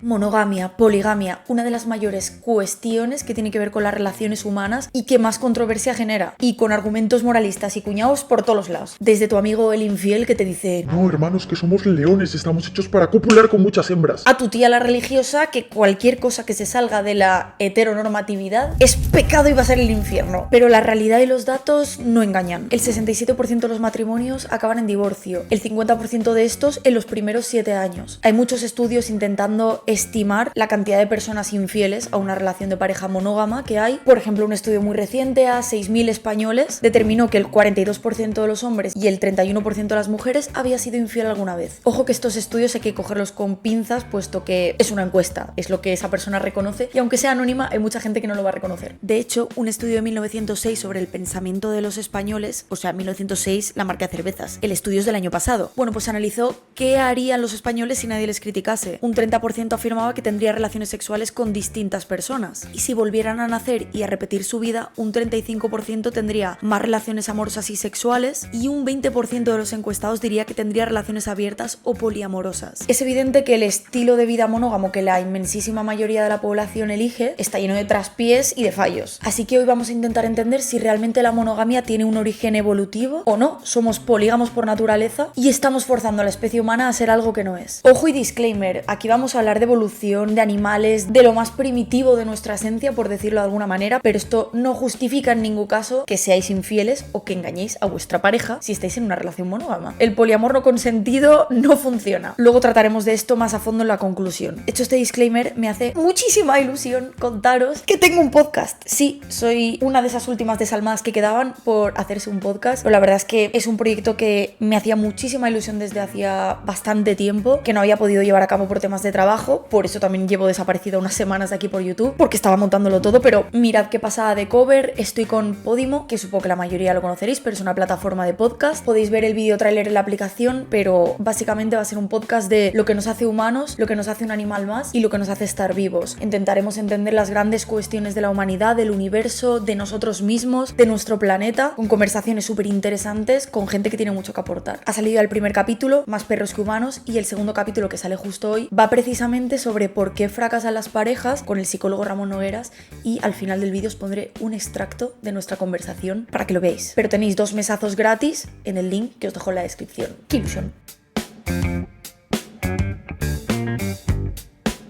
Monogamia, poligamia, una de las mayores cuestiones que tiene que ver con las relaciones humanas y que más controversia genera, y con argumentos moralistas y cuñados por todos los lados. Desde tu amigo el infiel que te dice: no, hermanos, que somos leones, estamos hechos para copular con muchas hembras. A tu tía la religiosa que cualquier cosa que se salga de la heteronormatividad es pecado y va a ser el infierno. Pero la realidad y los datos no engañan. El 67% de los matrimonios acaban en divorcio, el 50% de estos en los primeros 7 años. Hay muchos estudios intentando estimar la cantidad de personas infieles a una relación de pareja monógama que hay. Por ejemplo, un estudio muy reciente a 6.000 españoles determinó que el 42% de los hombres y el 31% de las mujeres había sido infiel alguna vez. Ojo que estos estudios hay que cogerlos con pinzas, puesto que es una encuesta, es lo que esa persona reconoce, y aunque sea anónima, hay mucha gente que no lo va a reconocer. De hecho, un estudio de 1906 sobre el pensamiento de los españoles, o sea, 1906, la marca de cervezas, el estudio es del año pasado. Bueno, pues analizó qué harían los españoles si nadie les criticase. Un 30% afirmaba que tendría relaciones sexuales con distintas personas, y si volvieran a nacer y a repetir su vida, un 35% tendría más relaciones amorosas y sexuales, y un 20% de los encuestados diría que tendría relaciones abiertas o poliamorosas. Es evidente que el estilo de vida monógamo que la inmensísima mayoría de la población elige está lleno de traspiés y de fallos. Así que hoy vamos a intentar entender si realmente la monogamia tiene un origen evolutivo o no, somos polígamos por naturaleza y estamos forzando a la especie humana a ser algo que no es. Ojo y disclaimer, aquí vamos a hablar de evolución, de animales, de lo más primitivo de nuestra esencia, por decirlo de alguna manera, pero esto no justifica en ningún caso que seáis infieles o que engañéis a vuestra pareja si estáis en una relación monógama. El poliamor no consentido no funciona. Luego trataremos de esto más a fondo en la conclusión. Hecho este disclaimer, me hace muchísima ilusión contaros que tengo un podcast. Sí, soy una de esas últimas desalmadas que quedaban por hacerse un podcast, pero la verdad es que es un proyecto que me hacía muchísima ilusión desde hacía bastante tiempo, que no había podido llevar a cabo por temas de trabajo, por eso también llevo desaparecida unas semanas de aquí por YouTube, porque estaba montándolo todo, pero mirad qué pasada de cover. Estoy con Podimo, que supongo que la mayoría lo conoceréis, pero es una plataforma de podcast. Podéis ver el vídeo tráiler en la aplicación, pero básicamente va a ser un podcast de lo que nos hace humanos, lo que nos hace un animal más y lo que nos hace estar vivos. Intentaremos entender las grandes cuestiones de la humanidad, del universo, de nosotros mismos, de nuestro planeta, con conversaciones súper interesantes, con gente que tiene mucho que aportar. Ha salido el primer capítulo, Más perros que humanos, y el segundo capítulo, que sale justo hoy, va precisamente sobre por qué fracasan las parejas, con el psicólogo Ramón Nogueras, y al final del vídeo os pondré un extracto de nuestra conversación para que lo veáis. Pero tenéis 2 mesazos gratis en el link que os dejo en la descripción. ¡Qué ilusión!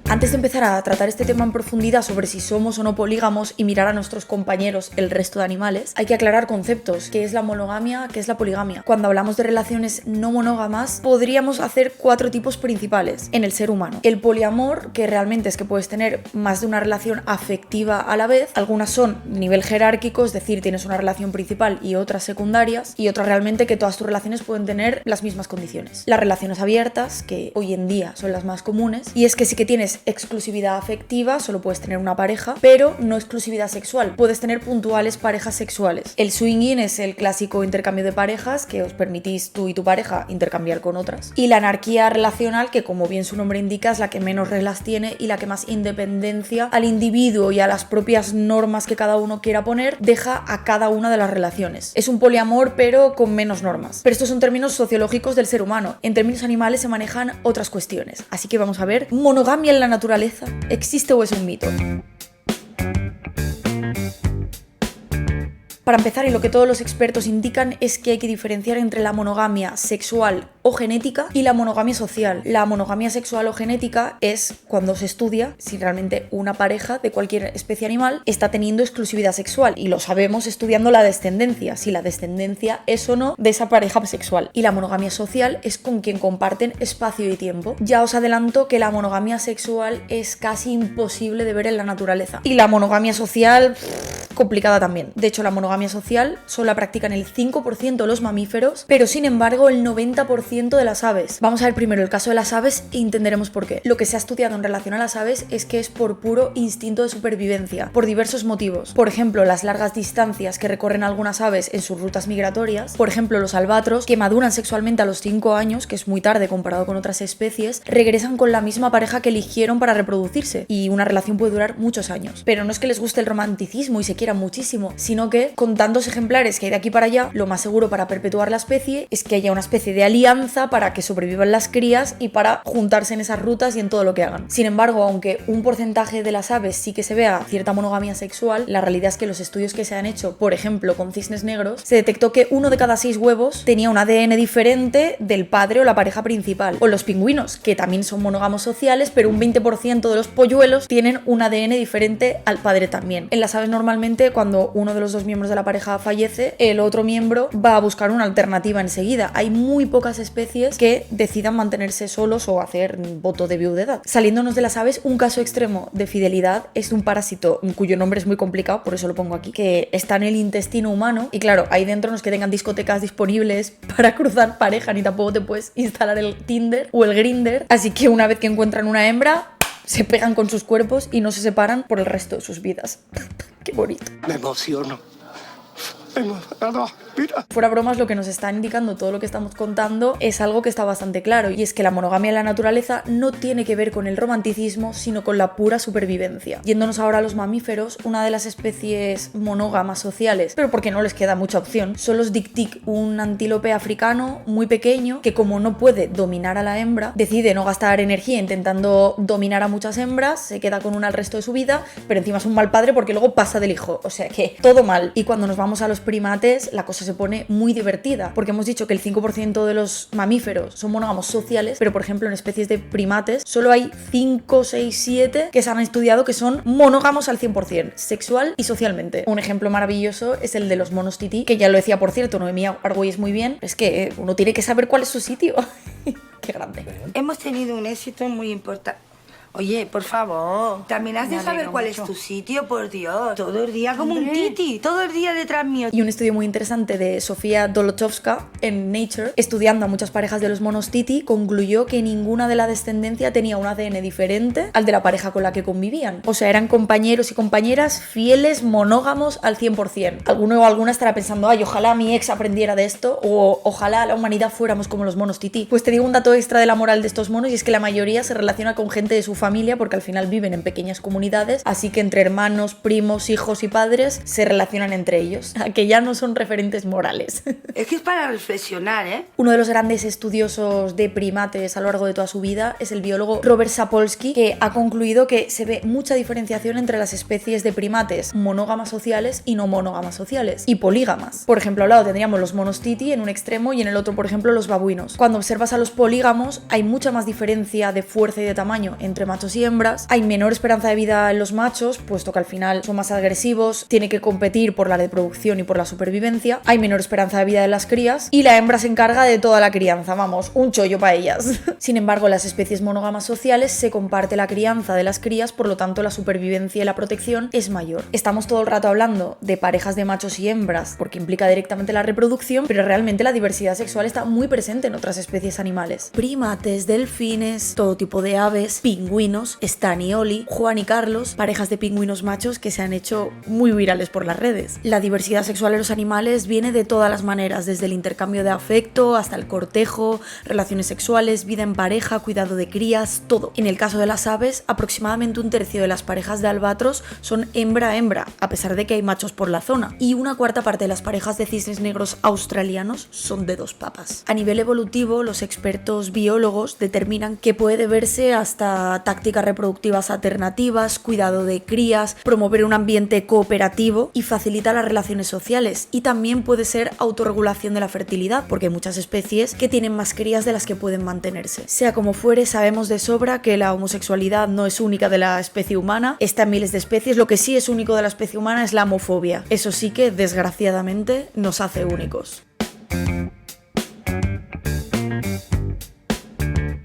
Antes de empezar a tratar este tema en profundidad sobre si somos o no polígamos y mirar a nuestros compañeros, el resto de animales, hay que aclarar conceptos. ¿Qué es la monogamia? ¿Qué es la poligamia? Cuando hablamos de relaciones no monógamas, podríamos hacer 4 tipos principales en el ser humano. El poliamor, que realmente es que puedes tener más de una relación afectiva a la vez. Algunas son de nivel jerárquico, es decir, tienes una relación principal y otras secundarias, y otras realmente que todas tus relaciones pueden tener las mismas condiciones. Las relaciones abiertas, que hoy en día son las más comunes, y es que sí que tienes exclusividad afectiva, solo puedes tener una pareja, pero no exclusividad sexual. Puedes tener puntuales parejas sexuales. El swinging es el clásico intercambio de parejas, que os permitís tú y tu pareja intercambiar con otras. Y la anarquía relacional, que como bien su nombre indica, es la que menos reglas tiene y la que más independencia al individuo y a las propias normas que cada uno quiera poner deja a cada una de las relaciones. Es un poliamor, pero con menos normas. Pero estos son términos sociológicos del ser humano. En términos animales se manejan otras cuestiones. Así que vamos a ver monogamia en la naturaleza. ¿Existe o es un mito? Para empezar, y lo que todos los expertos indican es que hay que diferenciar entre la monogamia sexual o genética y la monogamia social. La monogamia sexual o genética es cuando se estudia si realmente una pareja de cualquier especie animal está teniendo exclusividad sexual, y lo sabemos estudiando la descendencia, si la descendencia es o no de esa pareja sexual. Y la monogamia social es con quien comparten espacio y tiempo. Ya os adelanto que la monogamia sexual es casi imposible de ver en la naturaleza, y la monogamia social complicada también. De hecho, la monogamia social solo la practican el 5% de los mamíferos, pero sin embargo el 90% de las aves. Vamos a ver primero el caso de las aves e entenderemos por qué. Lo que se ha estudiado en relación a las aves es que es por puro instinto de supervivencia, por diversos motivos. Por ejemplo, las largas distancias que recorren algunas aves en sus rutas migratorias. Por ejemplo, los albatros, que maduran sexualmente a los 5 años, que es muy tarde comparado con otras especies, regresan con la misma pareja que eligieron para reproducirse, y una relación puede durar muchos años. Pero no es que les guste el romanticismo y se quieran muchísimo, sino que con tantos ejemplares que hay de aquí para allá, lo más seguro para perpetuar la especie es que haya una especie de alianza crianza, para que sobrevivan las crías y para juntarse en esas rutas y en todo lo que hagan. Sin embargo, aunque un porcentaje de las aves sí que se vea cierta monogamia sexual, la realidad es que los estudios que se han hecho, por ejemplo, con cisnes negros, se detectó que 1 de cada 6 huevos tenía un ADN diferente del padre o la pareja principal. O los pingüinos, que también son monógamos sociales, pero un 20% de los polluelos tienen un ADN diferente al padre también. En las aves normalmente, cuando uno de los dos miembros de la pareja fallece, el otro miembro va a buscar una alternativa enseguida. Hay muy pocas especies que decidan mantenerse solos o hacer voto de viudedad. Saliéndonos de las aves, un caso extremo de fidelidad es un parásito cuyo nombre es muy complicado, por eso lo pongo aquí, que está en el intestino humano y claro, ahí dentro no es que tengan discotecas disponibles para cruzar pareja, ni tampoco te puedes instalar el Tinder o el Grindr, así que una vez que encuentran una hembra, se pegan con sus cuerpos y no se separan por el resto de sus vidas. Qué bonito. Me emociono. Mira. Fuera bromas, lo que nos está indicando todo lo que estamos contando es algo que está bastante claro, y es que la monogamia en la naturaleza no tiene que ver con el romanticismo, sino con la pura supervivencia. Yéndonos ahora a los mamíferos, una de las especies monógamas sociales, pero porque no les queda mucha opción, son los dik-dik, un antílope africano muy pequeño que, como no puede dominar a la hembra, decide no gastar energía intentando dominar a muchas hembras, se queda con una el resto de su vida, pero encima es un mal padre porque luego pasa del hijo, o sea que todo mal. Y cuando nos vamos a los primates, la cosa se pone muy divertida, porque hemos dicho que el 5% de los mamíferos son monógamos sociales, pero por ejemplo en especies de primates solo hay 5, 6, 7 que se han estudiado que son monógamos al 100%, sexual y socialmente. Un ejemplo maravilloso es el de los monos tití, que ya lo decía, por cierto, Noemí Argüelles muy bien, es que uno tiene que saber cuál es su sitio. Qué grande. Hemos tenido un éxito muy importante. Oye, por favor, también has de saber cuál es tu sitio, por Dios. Todo el día como un titi, todo el día detrás mío. Y un estudio muy interesante de Sofía Dolochowska en Nature, estudiando a muchas parejas de los monos titi, concluyó que ninguna de la descendencia tenía un ADN diferente al de la pareja con la que convivían. O sea, eran compañeros y compañeras fieles, monógamos al 100%. Alguno o alguna estará pensando, ay, ojalá mi ex aprendiera de esto, o ojalá la humanidad fuéramos como los monos titi. Pues te digo un dato extra de la moral de estos monos, y es que la mayoría se relaciona con gente de su familia, porque al final viven en pequeñas comunidades, así que entre hermanos, primos, hijos y padres se relacionan entre ellos, que ya no son referentes morales. Es que es para reflexionar, ¿eh? Uno de los grandes estudiosos de primates a lo largo de toda su vida es el biólogo Robert Sapolsky, que ha concluido que se ve mucha diferenciación entre las especies de primates monógamas sociales y no monógamas sociales, y polígamas. Por ejemplo, al lado tendríamos los monos titi en un extremo y en el otro, por ejemplo, los babuinos. Cuando observas a los polígamos, hay mucha más diferencia de fuerza y de tamaño entre machos y hembras. Hay menor esperanza de vida en los machos, puesto que al final son más agresivos, tienen que competir por la reproducción y por la supervivencia. Hay menor esperanza de vida de las crías y la hembra se encarga de toda la crianza, vamos, un chollo para ellas. Sin embargo, en las especies monógamas sociales se comparte la crianza de las crías, por lo tanto la supervivencia y la protección es mayor. Estamos todo el rato hablando de parejas de machos y hembras porque implica directamente la reproducción, pero realmente la diversidad sexual está muy presente en otras especies animales. Primates, delfines, todo tipo de aves, pingüinos, Stan y Oli, Juan y Carlos, parejas de pingüinos machos que se han hecho muy virales por las redes. La diversidad sexual de los animales viene de todas las maneras, desde el intercambio de afecto hasta el cortejo, relaciones sexuales, vida en pareja, cuidado de crías, todo. En el caso de las aves, aproximadamente 1/3 de las parejas de albatros son hembra-hembra, a pesar de que hay machos por la zona, y 1/4 parte de las parejas de cisnes negros australianos son de 2 papas. A nivel evolutivo, los expertos biólogos determinan que puede deberse hasta tácticas reproductivas alternativas, cuidado de crías, promover un ambiente cooperativo y facilitar las relaciones sociales. Y también puede ser autorregulación de la fertilidad, porque hay muchas especies que tienen más crías de las que pueden mantenerse. Sea como fuere, sabemos de sobra que la homosexualidad no es única de la especie humana, está en miles de especies. Lo que sí es único de la especie humana es la homofobia. Eso sí que, desgraciadamente, nos hace únicos.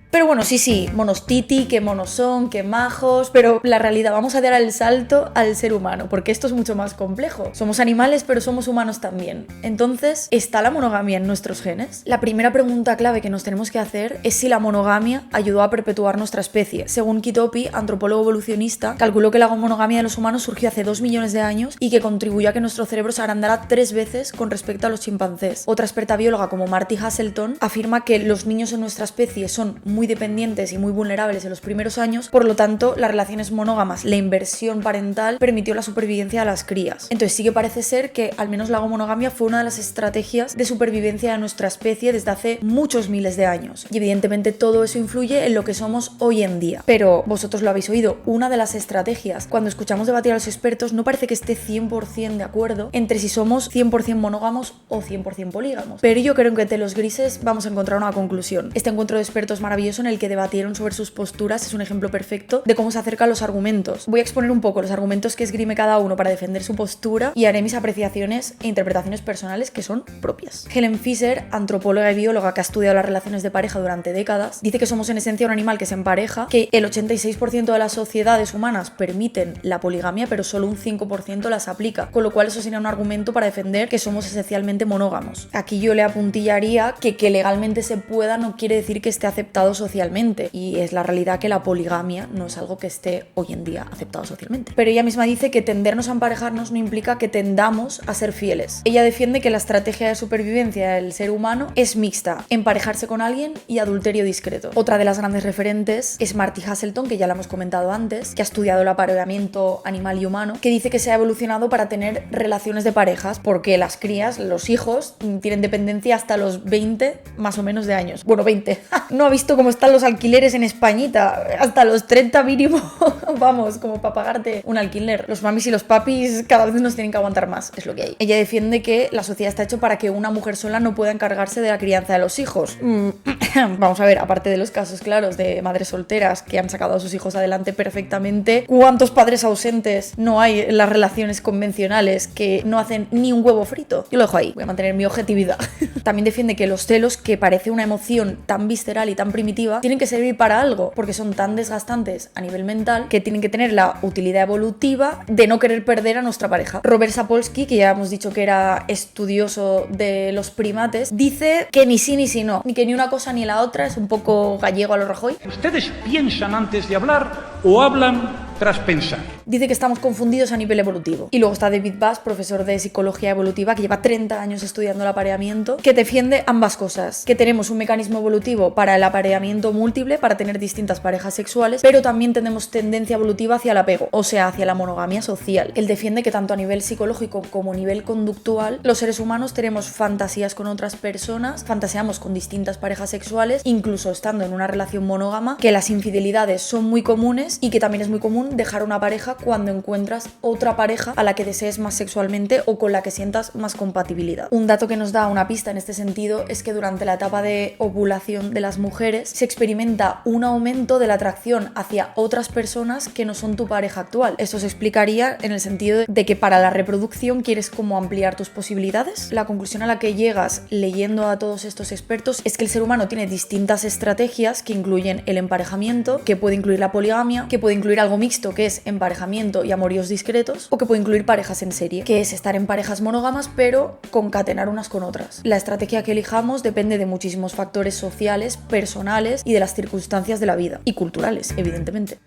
Pero bueno, sí, monos titi, qué monos son, qué majos, pero la realidad, vamos a dar el salto al ser humano, porque esto es mucho más complejo. Somos animales, pero somos humanos también. Entonces, ¿está la monogamia en nuestros genes? La primera pregunta clave que nos tenemos que hacer es si la monogamia ayudó a perpetuar nuestra especie. Según Kitopi, antropólogo evolucionista, calculó que la monogamia de los humanos surgió hace 2 millones de años y que contribuyó a que nuestro cerebro se agrandara 3 veces con respecto a los chimpancés. Otra experta bióloga como Marty Hasselton afirma que los niños en nuestra especie son muy dependientes dependientes y muy vulnerables en los primeros años, por lo tanto, las relaciones monógamas, la inversión parental, permitió la supervivencia de las crías. Entonces sí que parece ser que al menos la monogamia fue una de las estrategias de supervivencia de nuestra especie desde hace muchos miles de años. Y evidentemente todo eso influye en lo que somos hoy en día. Pero vosotros lo habéis oído, una de las estrategias, cuando escuchamos debatir a los expertos, no parece que esté 100% de acuerdo entre si somos 100% monógamos o 100% polígamos. Pero yo creo que entre los grises vamos a encontrar una conclusión. Este encuentro de expertos maravilloso en el que debatieron sobre sus posturas es un ejemplo perfecto de cómo se acercan los argumentos. Voy a exponer un poco los argumentos que esgrime cada uno para defender su postura y haré mis apreciaciones e interpretaciones personales que son propias. Helen Fisher, antropóloga y bióloga que ha estudiado las relaciones de pareja durante décadas, dice que somos en esencia un animal que se empareja, que el 86% de las sociedades humanas permiten la poligamia, pero solo un 5% las aplica, con lo cual eso sería un argumento para defender que somos esencialmente monógamos. Aquí yo le apuntillaría que legalmente se pueda no quiere decir que esté aceptado socialmente, y es la realidad que la poligamia no es algo que esté hoy en día aceptado socialmente. Pero ella misma dice que tendernos a emparejarnos no implica que tendamos a ser fieles. Ella defiende que la estrategia de supervivencia del ser humano es mixta, emparejarse con alguien y adulterio discreto. Otra de las grandes referentes es Marty Haselton, que ya la hemos comentado antes, que ha estudiado el apareamiento animal y humano, que dice que se ha evolucionado para tener relaciones de parejas porque las crías, los hijos, tienen dependencia hasta los 20 más o menos de años. Bueno, 20. No ha visto cómo están los alquileres en Españita. Hasta los 30 mínimo. Vamos, como para pagarte un alquiler. Los mamis y los papis cada vez nos tienen que aguantar más. Es lo que hay. Ella defiende que la sociedad está hecha para que una mujer sola no pueda encargarse de la crianza de los hijos. Vamos a ver, aparte de los casos claros de madres solteras que han sacado a sus hijos adelante perfectamente, ¿cuántos padres ausentes no hay en las relaciones convencionales que no hacen ni un huevo frito? Yo lo dejo ahí, voy a mantener mi objetividad. También defiende que los celos, que parece una emoción tan visceral y tan primitiva, tienen que servir para algo, porque son tan desgastantes a nivel mental que tienen que tener la utilidad evolutiva de no querer perder a nuestra pareja. Robert Sapolsky, que ya hemos dicho que era estudioso de los primates, dice que ni sí ni sí no, ni que ni una cosa ni la otra, es un poco gallego a lo Rajoy. ¿Ustedes piensan antes de hablar o hablan tras pensar? Dice que estamos confundidos a nivel evolutivo. Y luego está David Bass, profesor de psicología evolutiva, que lleva 30 años estudiando el apareamiento, que defiende ambas cosas. Que tenemos un mecanismo evolutivo para el apareamiento múltiple, para tener distintas parejas sexuales, pero también tenemos tendencia evolutiva hacia el apego, o sea, hacia la monogamia social. Él defiende que tanto a nivel psicológico como a nivel conductual, los seres humanos tenemos fantasías con otras personas, fantaseamos con distintas parejas sexuales, incluso estando en una relación monógama, que las infidelidades son muy comunes y que también es muy común dejar una pareja cuando encuentras otra pareja a la que desees más sexualmente o con la que sientas más compatibilidad. Un dato que nos da una pista en este sentido es que durante la etapa de ovulación de las mujeres se experimenta un aumento de la atracción hacia otras personas que no son tu pareja actual. Esto se explicaría en el sentido de que para la reproducción quieres como ampliar tus posibilidades. La conclusión a la que llegas leyendo a todos estos expertos es que el ser humano tiene distintas estrategias que incluyen el emparejamiento, que puede incluir la poligamia, que puede incluir algo mixto, que es emparejamiento y amoríos discretos, o que puede incluir parejas en serie, que es estar en parejas monógamas pero concatenar unas con otras. La estrategia que elijamos depende de muchísimos factores sociales, personales y de las circunstancias de la vida, y culturales, evidentemente.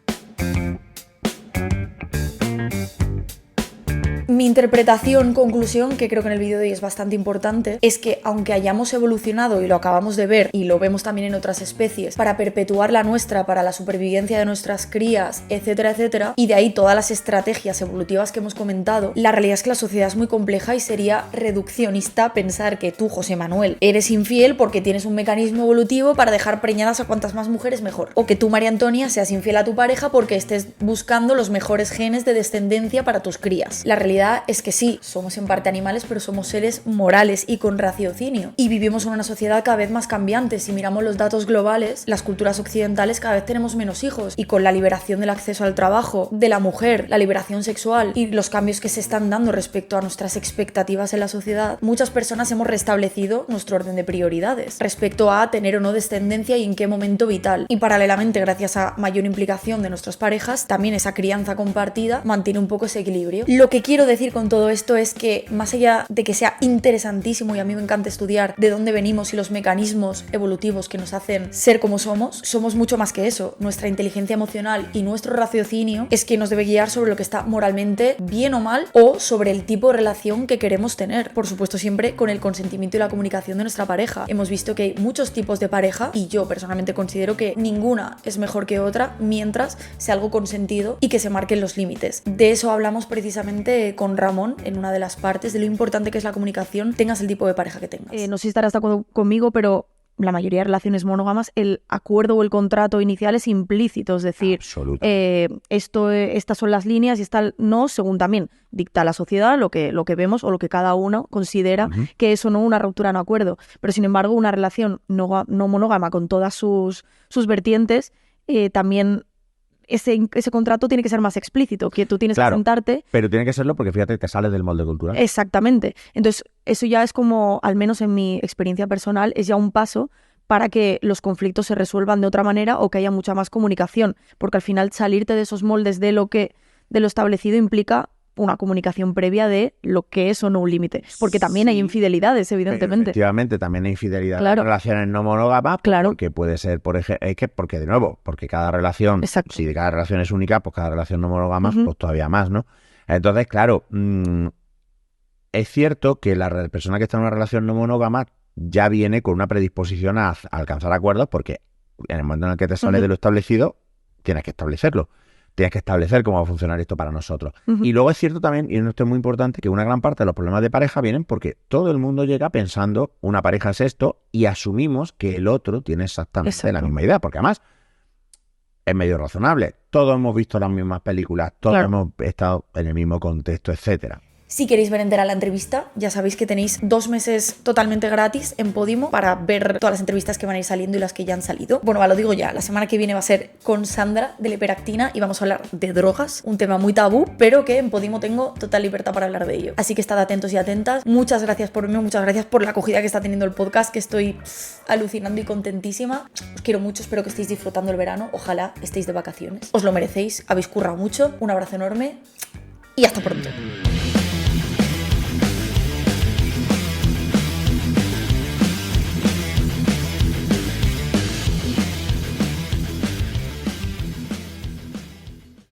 Mi interpretación, conclusión, que creo que en el vídeo de hoy es bastante importante, es que aunque hayamos evolucionado, y lo acabamos de ver, y lo vemos también en otras especies, para perpetuar la nuestra, para la supervivencia de nuestras crías, etcétera, etcétera, y de ahí todas las estrategias evolutivas que hemos comentado, la realidad es que la sociedad es muy compleja y sería reduccionista pensar que tú, José Manuel, eres infiel porque tienes un mecanismo evolutivo para dejar preñadas a cuantas más mujeres mejor. O que tú, María Antonia, seas infiel a tu pareja porque estés buscando los mejores genes de descendencia para tus crías. La realidad es que sí, somos en parte animales, pero somos seres morales y con raciocinio. Y vivimos en una sociedad cada vez más cambiante. Si miramos los datos globales, las culturas occidentales cada vez tenemos menos hijos. Y con la liberación del acceso al trabajo de la mujer, la liberación sexual y los cambios que se están dando respecto a nuestras expectativas en la sociedad, muchas personas hemos restablecido nuestro orden de prioridades respecto a tener o no descendencia y en qué momento vital. Y paralelamente, gracias a mayor implicación de nuestras parejas, también esa crianza compartida mantiene un poco ese equilibrio. Lo que quiero decir decir con todo esto es que, más allá de que sea interesantísimo, y a mí me encanta estudiar de dónde venimos y los mecanismos evolutivos que nos hacen ser como somos mucho más que eso. Nuestra inteligencia emocional y nuestro raciocinio es que nos debe guiar sobre lo que está moralmente bien o mal, o sobre el tipo de relación que queremos tener. Por supuesto, siempre con el consentimiento y la comunicación de nuestra pareja. Hemos visto que hay muchos tipos de pareja y yo personalmente considero que ninguna es mejor que otra mientras sea algo consentido y que se marquen los límites. De eso hablamos precisamente con Ramón en una de las partes, de lo importante que es la comunicación, tengas el tipo de pareja que tengas. No sé si estarás de acuerdo conmigo, pero la mayoría de relaciones monógamas, el acuerdo o el contrato inicial es implícito, es decir, estas son las líneas y esta no, según también dicta la sociedad, lo que vemos o lo que cada uno considera que es o no una ruptura, no acuerdo. Pero sin embargo, una relación no monógama con todas sus vertientes, también ese contrato tiene que ser más explícito, que tú tienes que sentarte. Pero tiene que serlo porque fíjate, te sales del molde cultural. Exactamente. Entonces, eso ya es como, al menos en mi experiencia personal, es ya un paso para que los conflictos se resuelvan de otra manera o que haya mucha más comunicación. Porque al final salirte de esos moldes de lo establecido implica una comunicación previa de lo que es o no un límite. Porque también hay infidelidades, evidentemente. Efectivamente, también hay infidelidad en relaciones no monógamas, porque puede ser, por ejemplo, porque de nuevo, porque cada relación, si cada relación es única, pues cada relación no monógama, pues todavía más, ¿no? Entonces, claro, es cierto que la persona que está en una relación no monógama ya viene con una predisposición a alcanzar acuerdos, porque en el momento en el que te sales de lo establecido, tienes que establecerlo. Tienes que establecer cómo va a funcionar esto para nosotros. Y luego es cierto también, y esto es muy importante, que una gran parte de los problemas de pareja vienen porque todo el mundo llega pensando una pareja es esto y asumimos que el otro tiene exactamente la misma idea, porque además es medio razonable. Todos hemos visto las mismas películas, todos hemos estado en el mismo contexto, etcétera. Si queréis ver entera la entrevista, ya sabéis que tenéis 2 meses totalmente gratis en Podimo para ver todas las entrevistas que van a ir saliendo y las que ya han salido. Bueno, lo digo ya, la semana que viene va a ser con Sandra de Leperactina y vamos a hablar de drogas, un tema muy tabú, pero que en Podimo tengo total libertad para hablar de ello. Así que estad atentos y atentas. Muchas gracias por verme, muchas gracias por la acogida que está teniendo el podcast, que estoy alucinando y contentísima. Os quiero mucho, espero que estéis disfrutando el verano, ojalá estéis de vacaciones. Os lo merecéis, habéis currado mucho, un abrazo enorme y hasta pronto.